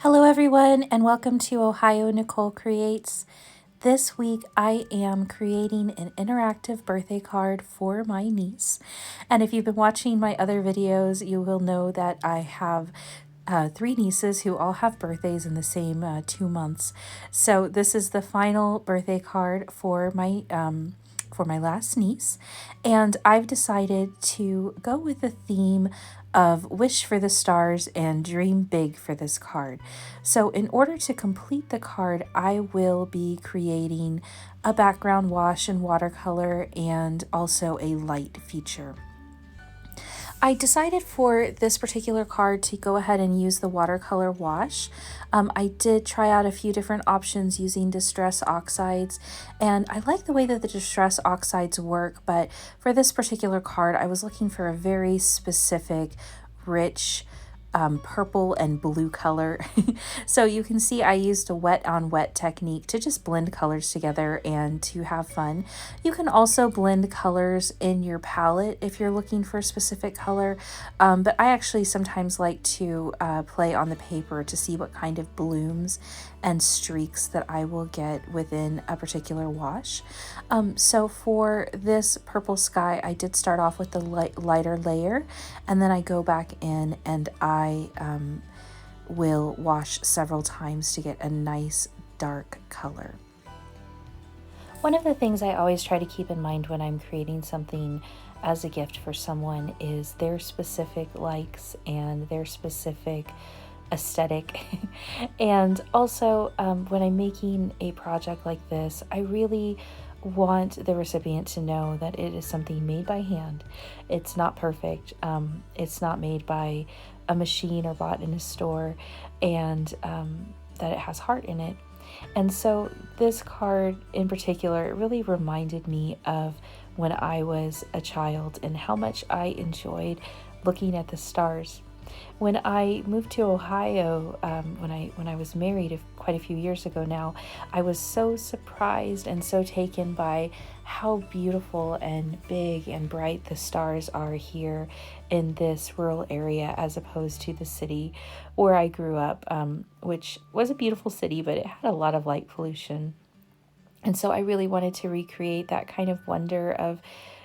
Hello everyone and welcome to Ohio Nicole Creates. This week I am creating an interactive birthday card for my niece. And if you've been watching my other videos, you will know that I have three nieces who all have birthdays in the same 2 months. So this is the final birthday card for my last niece, and I've decided to go with the theme of wish for the stars and dream big for this card. So in order to complete the card, I will be creating a background wash in watercolor and also a light feature. I decided for this particular card to go ahead and use the watercolor wash. I did try out a few different options using distress oxides, and I like the way that the distress oxides work, but for this particular card, I was looking for a very specific, rich, purple and blue color. So you can see I used a wet on wet technique to just blend colors together and to have fun. You can also blend colors in your palette if you're looking for a specific color, but I actually sometimes like to play on the paper to see what kind of blooms and streaks that I will get within a particular wash. So for this purple sky, I did start off with the lighter layer, and then I go back in and I will wash several times to get a nice dark color. One of the things I always try to keep in mind when I'm creating something as a gift for someone is their specific likes and their specific aesthetic. And also when I'm making a project like this, I really want the recipient to know that it is something made by hand. It's not perfect. It's not made by a machine or bought in a store, and that it has heart in it. And so this card in particular, it really reminded me of when I was a child and how much I enjoyed looking at the stars. When I moved to Ohio, when I was married quite a few years ago now, I was so surprised and so taken by how beautiful and big and bright the stars are here in this rural area as opposed to the city where I grew up, which was a beautiful city, but it had a lot of light pollution. And so I really wanted to recreate that kind of wonder of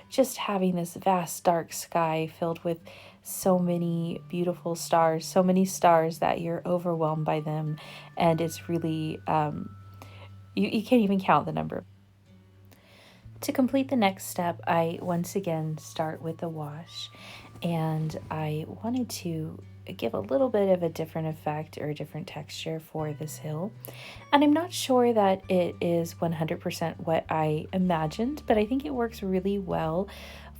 just having this vast dark sky filled with so many beautiful stars, so many stars that you're overwhelmed by them. And it's really, you can't even count the number. To complete the next step, I once again start with the wash, and I wanted to give a little bit of a different effect or a different texture for this hill. And I'm not sure that it is 100% what I imagined, but I think it works really well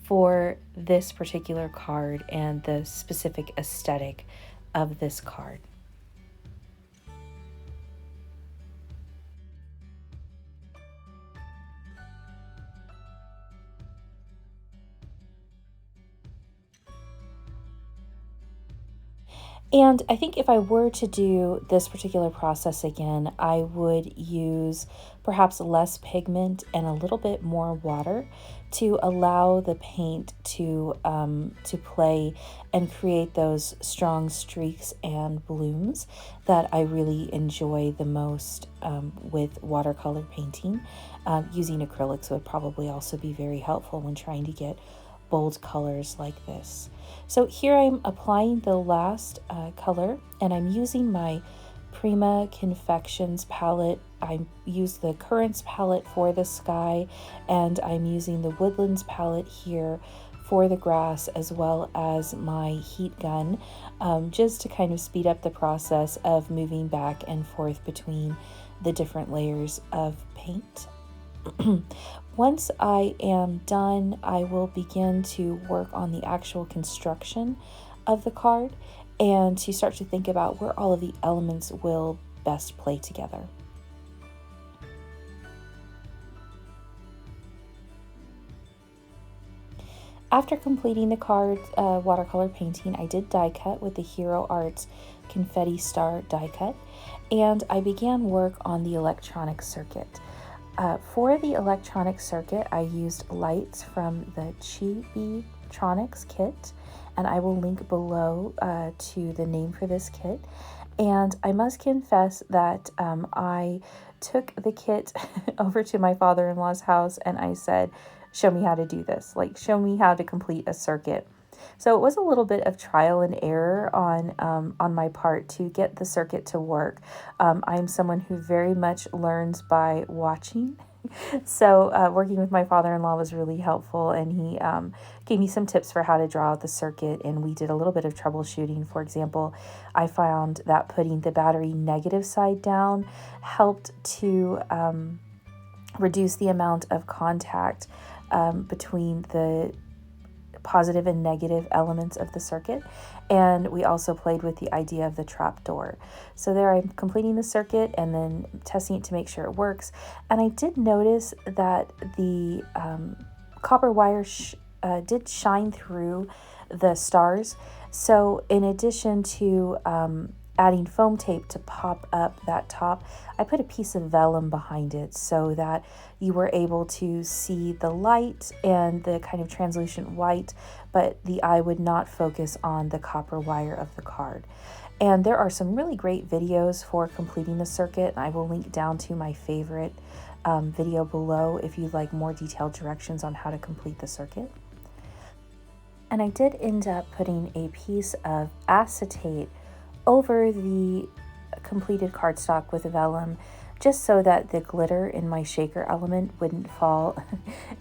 for this particular card and the specific aesthetic of this card. And I think if I were to do this particular process again, I would use perhaps less pigment and a little bit more water to allow the paint to play and create those strong streaks and blooms that I really enjoy the most with watercolor painting. Using acrylics would probably also be very helpful when trying to get bold colors like this. So here I'm applying the last color, and I'm using my Prima Confections palette. I used the Currants palette for the sky, and I'm using the Woodlands palette here for the grass, as well as my heat gun, just to kind of speed up the process of moving back and forth between the different layers of paint. Once I am done, I will begin to work on the actual construction of the card and to start to think about where all of the elements will best play together. After completing the card watercolor painting, I did die cut with the Hero Arts Confetti Star die cut, and I began work on the electronic circuit. For the electronic circuit, I used lights from the ChibiTronics kit, and I will link below to the name for this kit. And I must confess that I took the kit over to my father-in-law's house and I said, show me how to do this. Like, show me how to complete a circuit. So it was a little bit of trial and error on my part to get the circuit to work. I'm someone who very much learns by watching. So working with my father-in-law was really helpful, and he gave me some tips for how to draw out the circuit, and we did a little bit of troubleshooting. For example, I found that putting the battery negative side down helped to reduce the amount of contact between the positive and negative elements of the circuit. And we also played with the idea of the trap door. So there I'm completing the circuit and then testing it to make sure it works. And I did notice that the copper wire did shine through the stars. So in addition to adding foam tape to pop up that top, I put a piece of vellum behind it so that you were able to see the light and the kind of translucent white, but the eye would not focus on the copper wire of the card. And there are some really great videos for completing the circuit. I will link down to my favorite video below if you'd like more detailed directions on how to complete the circuit. And I did end up putting a piece of acetate over the completed cardstock with vellum, just so that the glitter in my shaker element wouldn't fall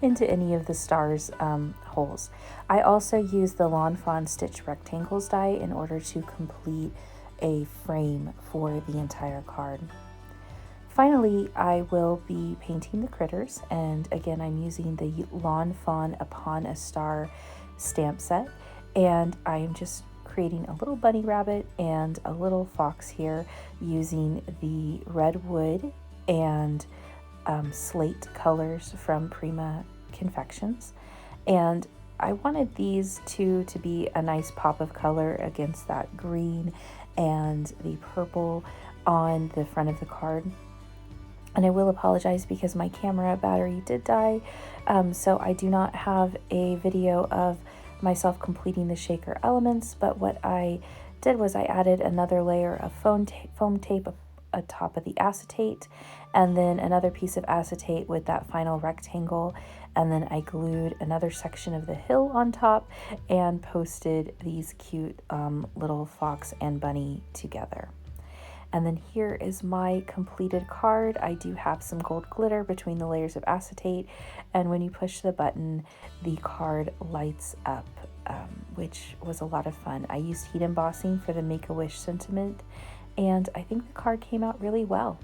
into any of the stars holes. I also used the Lawn Fawn stitch rectangles die in order to complete a frame for the entire card. Finally, I will be painting the critters, and again I'm using the Lawn Fawn Upon a Star stamp set, and I am just creating a little bunny rabbit and a little fox here using the red wood and slate colors from Prima Confections. And I wanted these two to be a nice pop of color against that green and the purple on the front of the card. And I will apologize because my camera battery did die, so I do not have a video of myself completing the shaker elements, but what I did was I added another layer of foam tape atop of the acetate, and then another piece of acetate with that final rectangle, and then I glued another section of the hill on top and posted these cute little fox and bunny together. And then here is my completed card. I do have some gold glitter between the layers of acetate, and when you push the button, the card lights up, which was a lot of fun. I used heat embossing for the Make-A-Wish sentiment, and I think the card came out really well.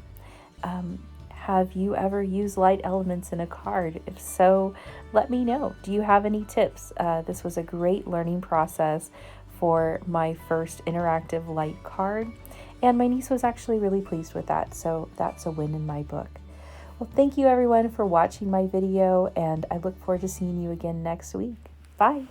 Have you ever used light elements in a card? If so, let me know. Do you have any tips? This was a great learning process for my first interactive light card, and my niece was actually really pleased with that, so that's a win in my book. Well, thank you everyone for watching my video, and I look forward to seeing you again next week. Bye!